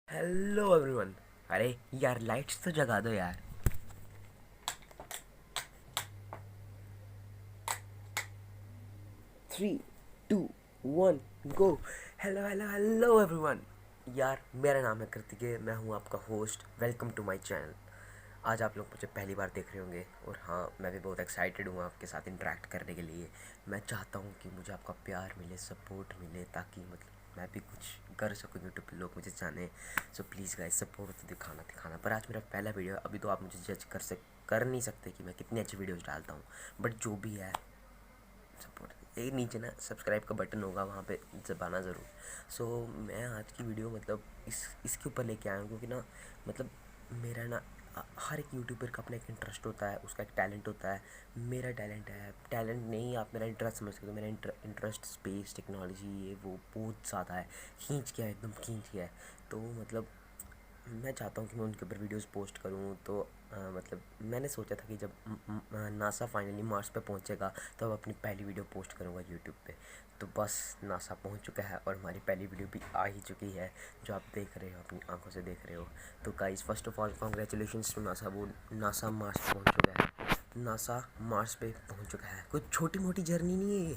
Hello everyone. अरे यार lights तो जगा दो यार। 3, 2, 1 go. Hello hello hello everyone. यार मेरा नाम है कृतिके, मैं हूँ आपका host. Welcome to my channel. आज आप लोग मुझे पहली बार देख रहे होंगे और हाँ, मैं भी बहुत एक्साइटेड हूँ आपके साथ इंटरेक्ट करने के लिए। मैं चाहता हूँ कि मुझे आपका प्यार मिले, सपोर्ट मिले, ताकि मतलब मैं भी कुछ कर सकूँ, यूट्यूब पे लोग मुझे जाने। सो प्लीज़ गाइस, सपोर्ट तो दिखाना। पर आज मेरा पहला वीडियो है, अभी तो आप मुझे जज कर नहीं सकते कि मैं कितनी अच्छी वीडियोज़ डालता हूँ। बट जो भी है, सपोर्ट ये नीचे ना सब्सक्राइब का बटन होगा, वहाँ पे दबाना ज़रूर। सो मैं आज की वीडियो मतलब इसके ऊपर लेके आया हूँ क्योंकि ना मतलब मेरा ना हर एक यूट्यूबर का अपना एक इंटरेस्ट होता है, उसका एक टैलेंट होता है। मेरा टैलेंट है, टैलेंट नहीं, आप मेरा इंटरेस्ट समझ सकते हो। मेरा इंटरेस्ट स्पेस टेक्नोलॉजी ये वो बहुत ज़्यादा है, खींच के है, एकदम खींच के है। तो मतलब मैं चाहता हूँ कि मैं उनके ऊपर वीडियोस पोस्ट करूँ। तो मतलब मैंने सोचा था कि जब नासा फाइनली मार्स पे पहुँचेगा तो अब अपनी पहली वीडियो पोस्ट करूँगा यूट्यूब पे। तो बस नासा पहुँच चुका है और हमारी पहली वीडियो भी आ ही चुकी है, जो आप देख रहे हो, अपनी आंखों से देख रहे हो। तो guys, first of all congratulations to NASA. वो नासा मार्स पहुँच चुका है। नासा मार्स पे पहुंच चुका है। कोई छोटी मोटी जर्नी नहीं है, ये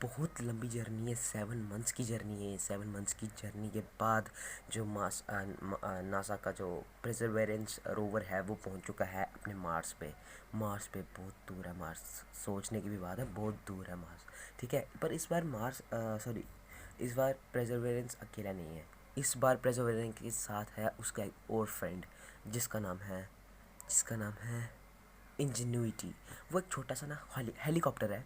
बहुत लंबी जर्नी है। 7 मंथ्स की जर्नी है। 7 मंथ्स की जर्नी के बाद जो नासा का जो परसेवरेंस रोवर है वो पहुंच चुका है अपने मार्स पे। मार्स पे बहुत दूर है। मार्स सोचने की भी बात है, बहुत दूर है मार्स। ठीक है, पर इस बार इस बार परसेवरेंस अकेला नहीं है। इस बार परसेवरेंस के साथ है उसका एक और फ्रेंड, जिसका नाम है इंजेन्यूटी। वो एक छोटा सा ना हेलीकॉप्टर है।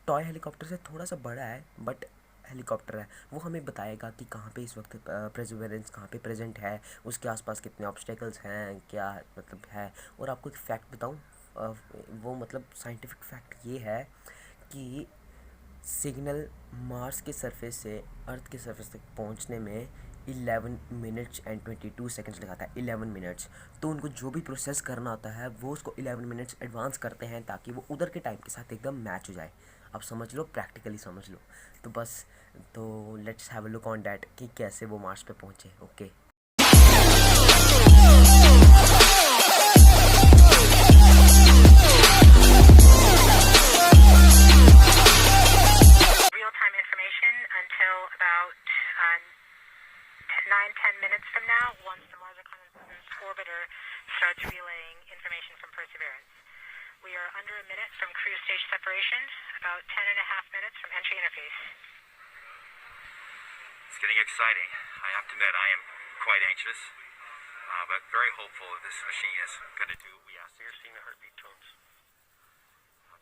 टॉय हेलीकॉप्टर से थोड़ा सा बड़ा है, बट हेलीकॉप्टर है। वो हमें बताएगा कि कहाँ पे इस वक्त प्रेजर्वेरेंस कहाँ पे प्रेजेंट है, उसके आसपास कितने ऑब्स्टेकल्स हैं, क्या मतलब है। और आपको एक फैक्ट बताऊँ, वो मतलब साइंटिफिक फैक्ट ये है कि सिग्नल मार्स के सरफेस से अर्थ के सरफेस तक पहुंचने में 11 मिनट्स एंड 22 सेकेंड्स लगाता है। 11 मिनट्स। तो उनको जो भी प्रोसेस करना होता है वो उसको 11 मिनट्स एडवांस करते हैं, ताकि वो उधर के टाइम के साथ एकदम मैच हो जाए। अब समझ लो, प्रैक्टिकली समझ लो। तो बस, तो let's have a look on that कि कैसे वो मार्स पे पहुँचे। Okay. Until about 9-10 minutes from now, once the Mars Reconnaissance Orbiter starts relaying information from Perseverance. We are under a minute from cruise stage separation, about 10.5 minutes from entry interface. It's getting exciting. I have to admit, I am quite anxious, but very hopeful that this machine is going to do what we asked. So you're seeing the heartbeat tones.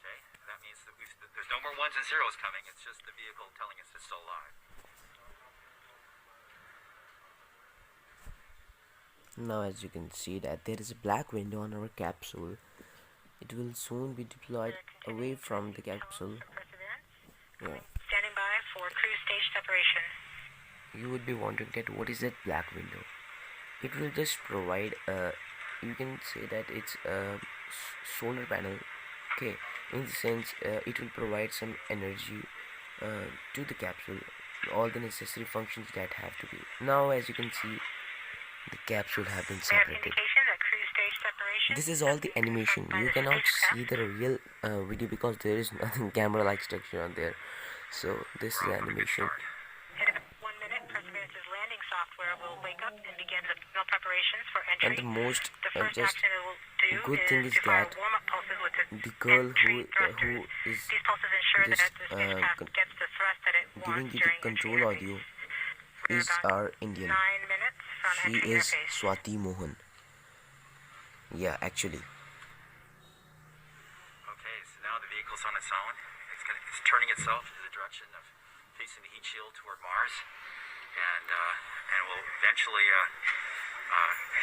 Okay, that means that there's no more ones and zeros coming. It's just the vehicle telling us it's still alive. Now as you can see that there is a black window on our capsule. It will soon be deployed away from the capsule. Yeah. Standing by for cruise stage separation. You would be wondering that what is that black window. It will just provide you can say that it's a solar panel. Okay, in the sense it will provide some energy to the capsule, all the necessary functions that have to be. Now as you can see, the capsule have been separated. This is all the animation. You cannot see the real video because there is nothing camera like structure on there. So this is animation. In about 1 minute, Perseverance's landing software will wake up and begin the signal preparations for entry. And the most first just action it will do good thing is to fire that warm-up pulses with its the girl who thrusters. is These pulses ensure just that the spacecraft gets the thrust that it giving wants you the during control entry audio interface. is our Indian. 9 minutes from She entry is interface. Swati Mohan. Yeah, actually. Okay, so now the vehicle's on its own. It's turning itself in the direction of facing the heat shield toward Mars, and will eventually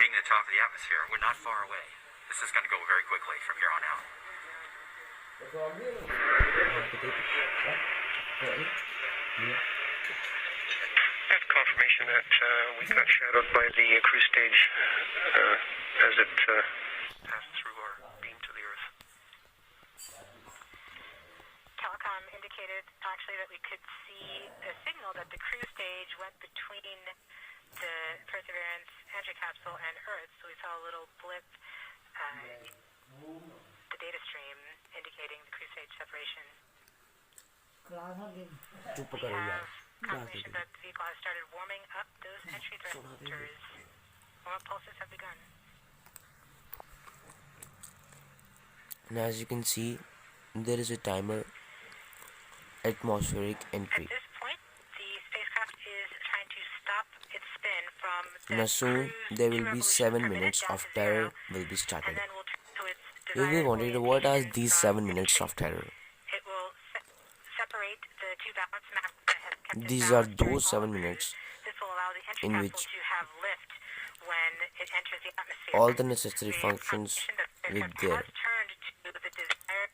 hitting the top of the atmosphere. We're not far away. This is going to go very quickly from here on out. That's confirmation that we got shadowed by the cruise stage as it passed through our beam to the Earth. Telecom indicated actually that we could see a signal that the cruise stage went between the Perseverance entry the data stream indicating the crew stage separation. तू We पकड़ यार have confirmation that the vehicle has started warming up those entry thrusters. Warm-up pulses have begun. And as you can see, there is a timer. Atmospheric entry. At this point, the spacecraft is trying to stop its spin from the Now soon cruise there two will be revolutions 7 per minute minutes down of to terror zero, will be started. and then will turn to its You will be desired wondering what are orientation these from 7 minutes entry. of terror. It will separate the two balance maps that has kept it These are balanced during those all 7 of cruise. minutes This will allow the entry in capsule which to have lift when it enters the atmosphere. all the necessary We have functions confirmation that the will be aircraft there. has turned to the desired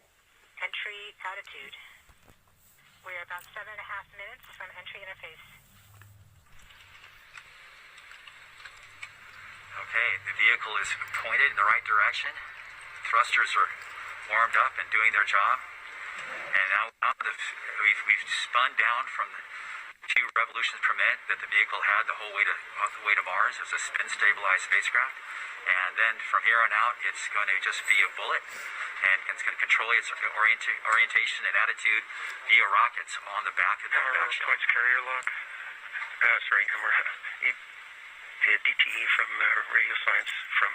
entry attitude. We are about 7.5 minutes from entry interface. Okay, the vehicle is pointed in the right direction. Thrusters are warmed up and doing their job. And now we've spun down from the 2 revolutions per minute that the vehicle had the whole way to Mars as a spin-stabilized spacecraft. And then from here on out, it's going to just be a bullet, and it's going to control its orientation and attitude via rockets on the back of the back shell. Reports carrier log. DTE from Radio Science from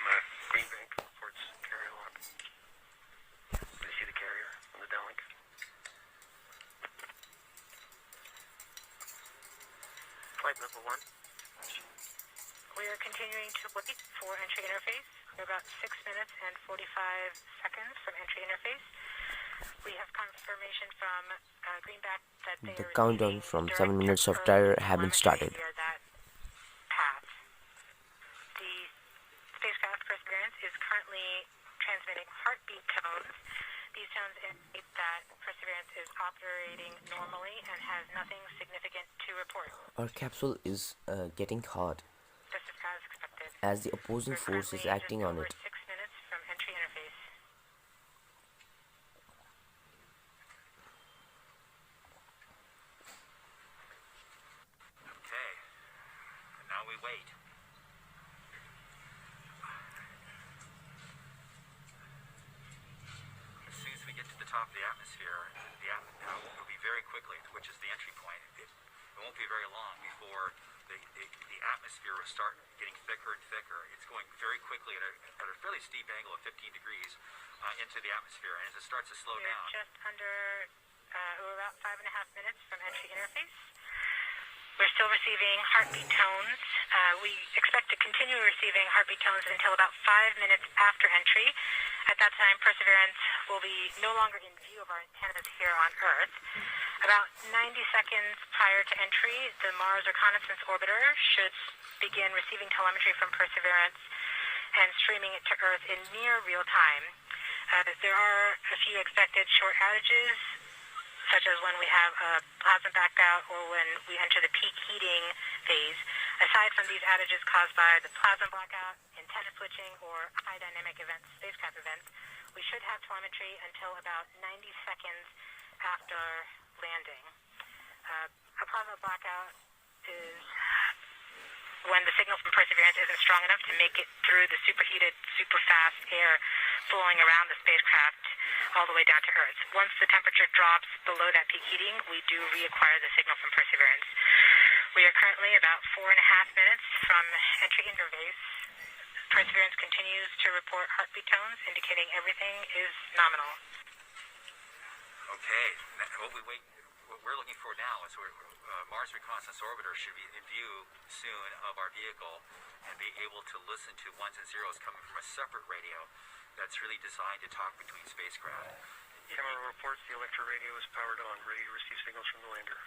Green Bank reports carrier log. You see the carrier on the downlink? Flight level 1. We are continuing to wait for entry interface. We're about 6 minutes and 45 seconds from entry interface. We have confirmation from Greenback that they The are countdown receiving from direct 7 minutes of Earth terror have been telemetry started. via that path. The spacecraft Perseverance is currently transmitting heartbeat tones. These tones indicate that Perseverance is operating normally and has nothing significant to report. Our capsule is getting hot This is as expected. as the opposing We're force is currently acting just on over it. 6 minutes from entry interface. Okay, and now we wait. As soon as we get to the top of the atmosphere, it will be very quickly, which is the entry point. It won't be very long before the atmosphere will start getting thicker and thicker. It's going very quickly at a fairly steep angle of 15 degrees into the atmosphere, and as it starts to slow We're down, just under, we're about 5.5 minutes from entry interface. We're still receiving heartbeat tones. We expect to continue receiving heartbeat tones until about 5 minutes after entry. At that time, Perseverance will be no longer in view of our antennas here on Earth. About 90 seconds prior to entry, the Mars Reconnaissance Orbiter should begin receiving telemetry from Perseverance and streaming it to Earth in near real time. There are a few expected short outages, such as when we have a plasma blackout or when we enter the peak heating phase. Aside from these outages caused by the plasma blackout, antenna switching, or high dynamic events, spacecraft events, we should have telemetry until about 90 seconds after landing. A plasma blackout is when the signal from Perseverance isn't strong enough to make it through the superheated, super fast air flowing around the spacecraft all the way down to Earth. Once the temperature drops below that peak heating, we do reacquire the signal from Perseverance. We are currently about 4.5 minutes from entry interface. Perseverance continues to report heartbeat tones, indicating everything is nominal. okay, what we're looking for now is Mars Reconnaissance Orbiter should be in view soon of our vehicle and be able to listen to ones and zeros coming from a separate radio that's really designed to talk between spacecraft. Camera reports the electro radio is powered on, ready to receive signals from the lander.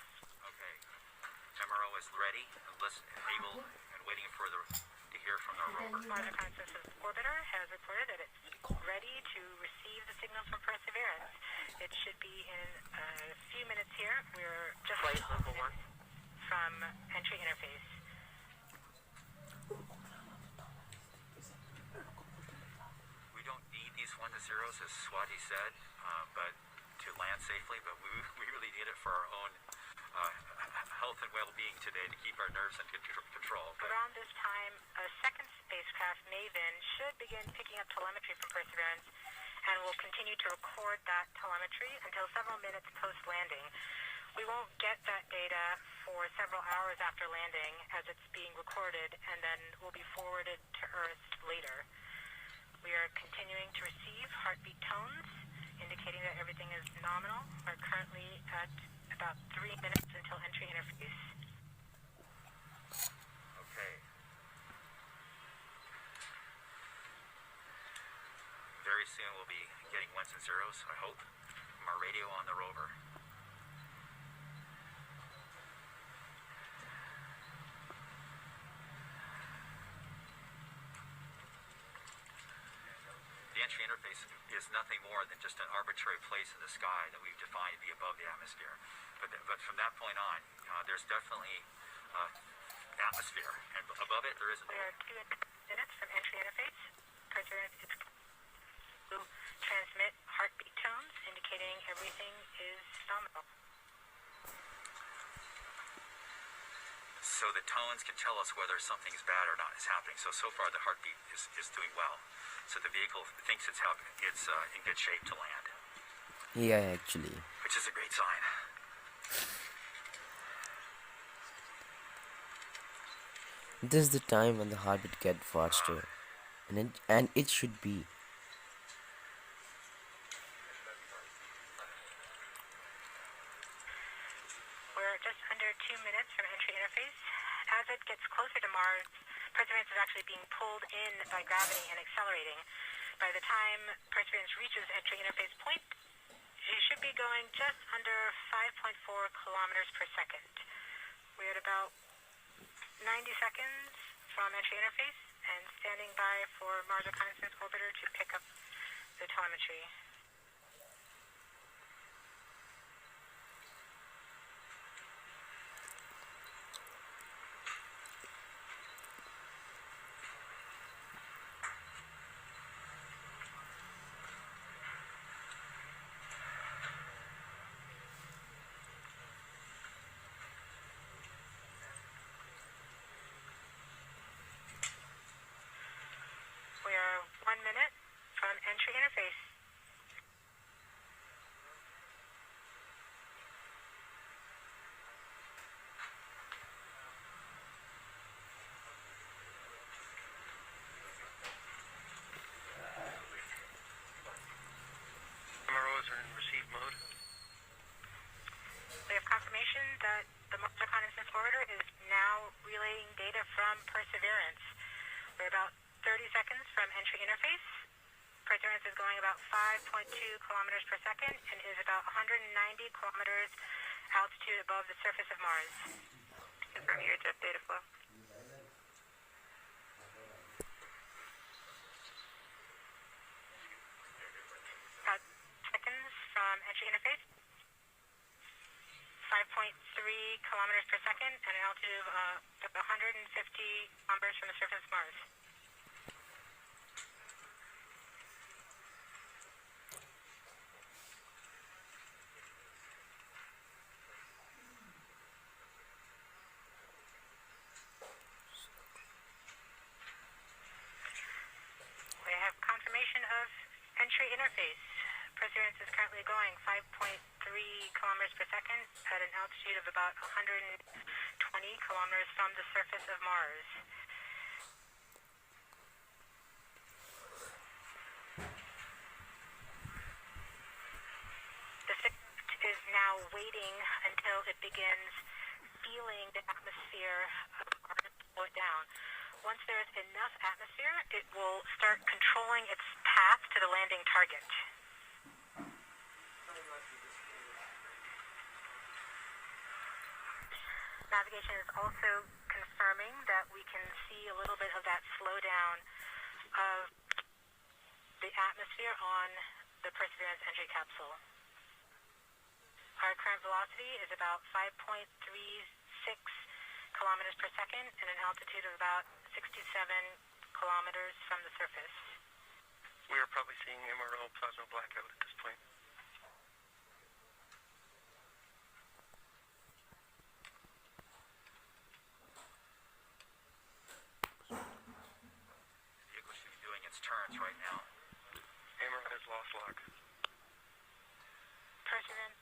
Okay, MRO is ready and able and waiting for to hear from our rover. Mars Reconnaissance Orbiter has reported that it's ready to receive the signals from Perseverance. It should be in a few minutes here. We're just from entry interface. We don't need these 1 to 0s, as Swati said, but to land safely, but we really need it for our own health and well-being today to keep our nerves in control. Around this time, a second spacecraft, Maven, should should begin picking up telemetry from Perseverance and will continue to record that telemetry until several minutes post-landing. We won't get that data for several hours after landing as it's being recorded and then will be forwarded to Earth later. We are continuing to receive heartbeat tones, indicating that everything is nominal. We're currently at about 3 minutes until entry interface. Okay. Very soon we'll be getting ones and zeros, I hope, from our radio on the rover. The entry interface is nothing more than just an arbitrary place in the sky that we've defined to be above the atmosphere. But from that point on, there's definitely atmosphere, and above it there isn't. We are 2 minutes from entry interface. Perseverance is to transmit heartbeat tones, indicating everything is nominal. So the tones can tell us whether something is bad or not is happening. So far the heartbeat is doing well. So the vehicle thinks it's in good shape to land. Yeah, actually. Which is a great sign. This is the time when the heartbeat gets faster, and it should be. We're just under 2 minutes from entry interface. As it gets closer to Mars, Perseverance is actually being pulled in by gravity and accelerating. By the time Perseverance reaches entry interface point, she should be going just under 5.4 kilometers per second. We're at about 90 seconds from entry interface and standing by for Mars Reconnaissance Orbiter to pick up the telemetry. We are 1 minute from entry interface. MROs are in receive mode. We have confirmation that the Mars Reconnaissance Orbiter is now relaying data from Perseverance. We're about 30 seconds from entry interface. Perseverance is going about 5.2 kilometers per second and is about 190 kilometers altitude above the surface of Mars. Confirm your jet data flow. About seconds from entry interface. 5.3 kilometers per second and an altitude of 150 kilometers from the surface of Mars. We have confirmation of entry interface. Perseverance is currently going 5.3 kilometers per second at an altitude of about 120 kilometers from the surface of Mars. The spacecraft is now waiting until it begins feeling the atmosphere of Mars slow it down. Once there is enough atmosphere, it will start controlling its path to the landing target. Navigation is also confirming that we can see a little bit of that slowdown of the atmosphere on the Perseverance entry capsule. Our current velocity is about 5.36 kilometers per second and an altitude of about 67 kilometers from the surface. We are probably seeing MRO plasma blackout at this point. The vehicle should be doing its Perseverance right now? Hammer has lost lock. Perseverance.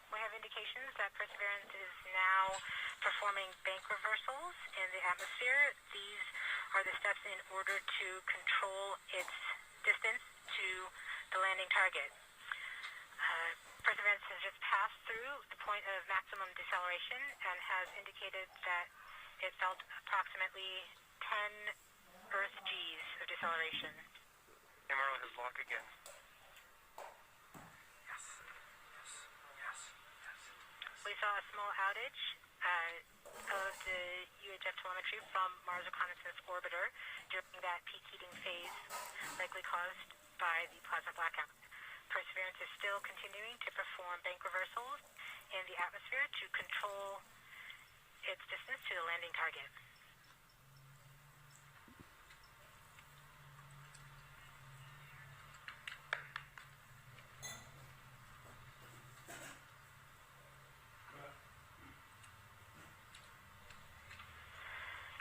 We have indications that Perseverance is now performing bank reversals in the atmosphere. These are the steps in order to control its distance to the landing target. Perseverance has just passed through the point of maximum deceleration and has indicated that it felt approximately 10 Earth Gs of deceleration. Hammer has lock again. We saw a small outage of the UHF telemetry from Mars Reconnaissance Orbiter during that peak heating phase, likely caused by the plasma blackout. Perseverance is still continuing to perform bank reversals in the atmosphere to control its distance to the landing target.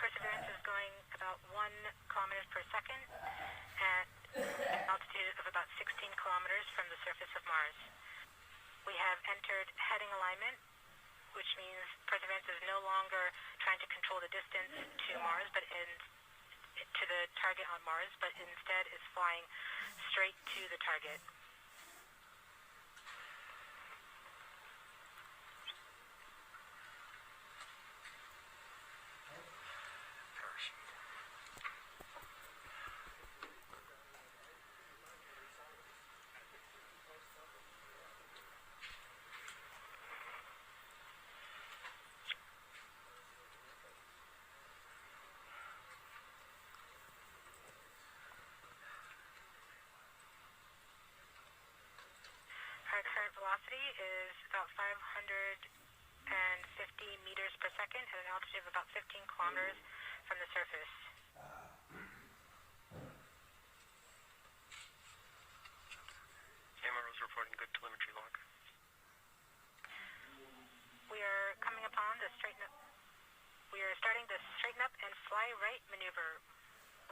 Perseverance is going about 1 kilometers per second at an altitude of about 16 kilometers from the surface of Mars. We have entered heading alignment, which means Perseverance is no longer trying to control the distance to Mars, to the target on Mars, but instead is flying straight to the target. Our current velocity is about 550 meters per second at an altitude of about 15 kilometers from the surface. Hammer is reporting good telemetry log. We are coming upon the straighten up. We are starting the straighten up and fly right maneuver,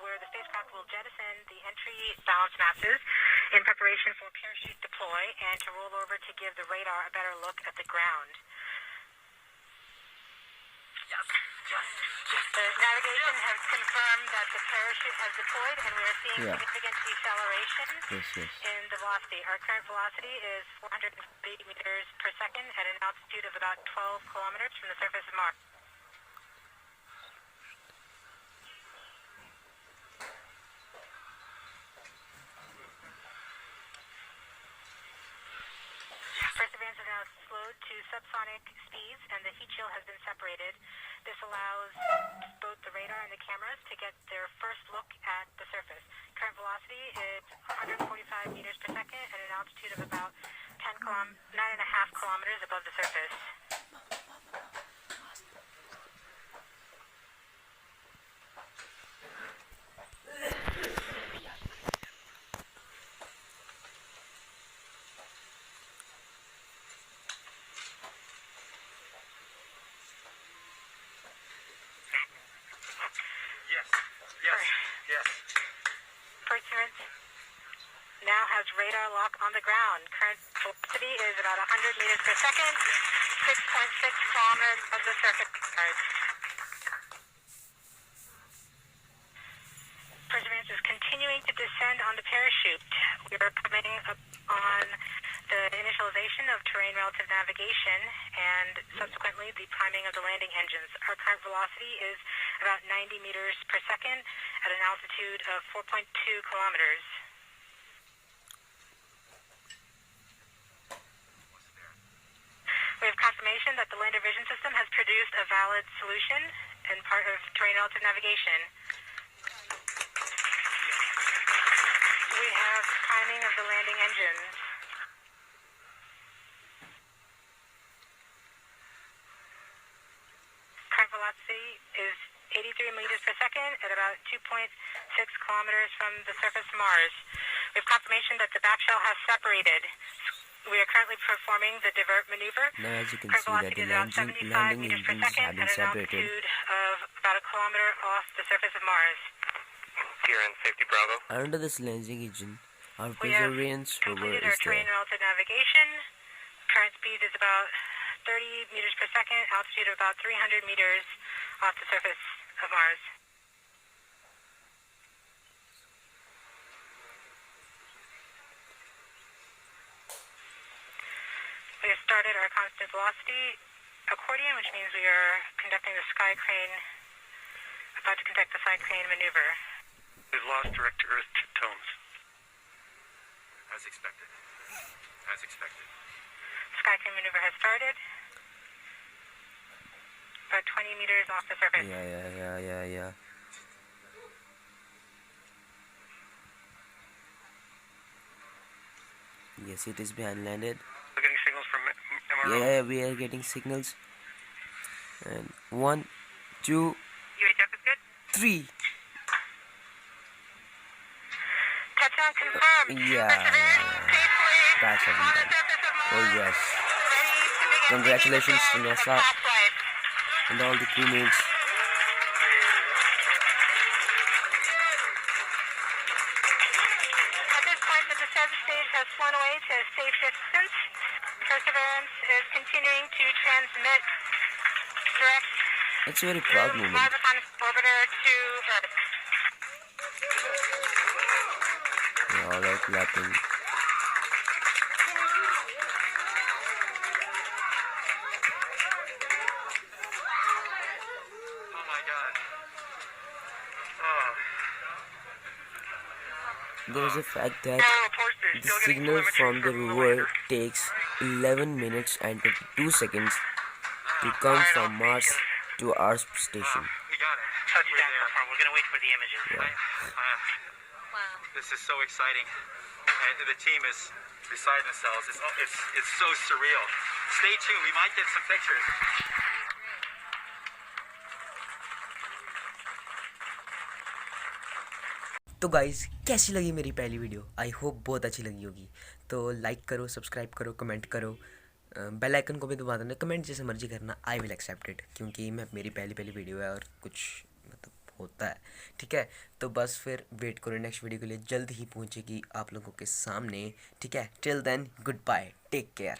where the spacecraft will jettison the entry balance masses in preparation for parachute deploy and to roll over to give the radar a better look at the ground. The navigation has confirmed that the parachute has deployed and we are seeing significant deceleration in the velocity. Our current velocity is 430 meters per second at an altitude of about 12 kilometers from the surface of Mars. Perseverance is now slowed to subsonic speeds and the heat shield has been separated. This allows both the radar and the cameras to get their first look at the surface. Current velocity is 145 meters per second at an altitude of about 9.5 kilometers above the surface. Yes. Perseverance now has radar lock on the ground. Current velocity is about 100 meters per second, 6.6 kilometers above the surface. Perseverance is continuing to descend on the parachute. We are coming up on the initialization of terrain relative navigation and subsequently the priming of the landing engines. Our current velocity is about 90 meters per second at an altitude of 4.2 kilometers. We have confirmation that the lander vision system has produced a valid solution and part of terrain relative navigation. We have priming of the landing engines. Current velocity is 83 meters per second at about 2.6 kilometers from the surface of Mars. We have confirmation that the back shell has separated. We are currently performing the divert maneuver. Now as you can Current see that velocity the is about 75 landing meters per engines second have been at an separated. altitude of about a kilometer off the surface of Mars. here in Safety Bravo. Under this landing engine, our We have perseverance rover completed is our terrain there. relative navigation. Current speed is about 30 meters per second, altitude of about 300 meters off the surface of Mars. We have started our constant velocity accordion, which means we are conducting the sky crane, about to conduct the sky crane maneuver. We've lost direct to Earth tones. As expected. As expected. Sky crane maneuver has started. About 20 meters off the surface. Yeah. Yes, it is behind landed. We're getting signals from MRO. Yeah, we are getting signals. And 1, 2, UHF is good. 3. Touchdown confirmed. Yeah. Safely That's on the everything. surface of Mars. Oh yes. Ready to begin Congratulations to taking the NASA past life. and all the crewmates. At this point, the descent stage has flown away to a safe distance. Perseverance is continuing to transmit direct It's a very proud moment. Mahakay orbiter to Earth. They all are clapping. Oh my God. Oh. There is a fact that Reports they're the still getting signal telemetry from the rover later. takes 11 minutes and 22 seconds to come from Mars to our station. We got it. Touchdown We're there. confirmed. We're going to wait for the images. Yeah. Wow. This is so exciting. And the team is beside themselves. It's so surreal. Stay tuned. We might get some pictures. तो guys कैसी लगी मेरी पहली video? I hope बहुत अच्छी लगी होगी। तो लाइक करो, सब्सक्राइब करो, कमेंट करो, बेल आइकन को भी दबा देना। कमेंट जैसे मर्जी करना, आई विल एक्सेप्ट इट, क्योंकि मैं मेरी पहली वीडियो है और कुछ मतलब होता है, ठीक है। तो बस फिर वेट करो, नेक्स्ट वीडियो के लिए जल्द ही पहुंचेगी आप लोगों के सामने, ठीक है। Till then goodbye, take care.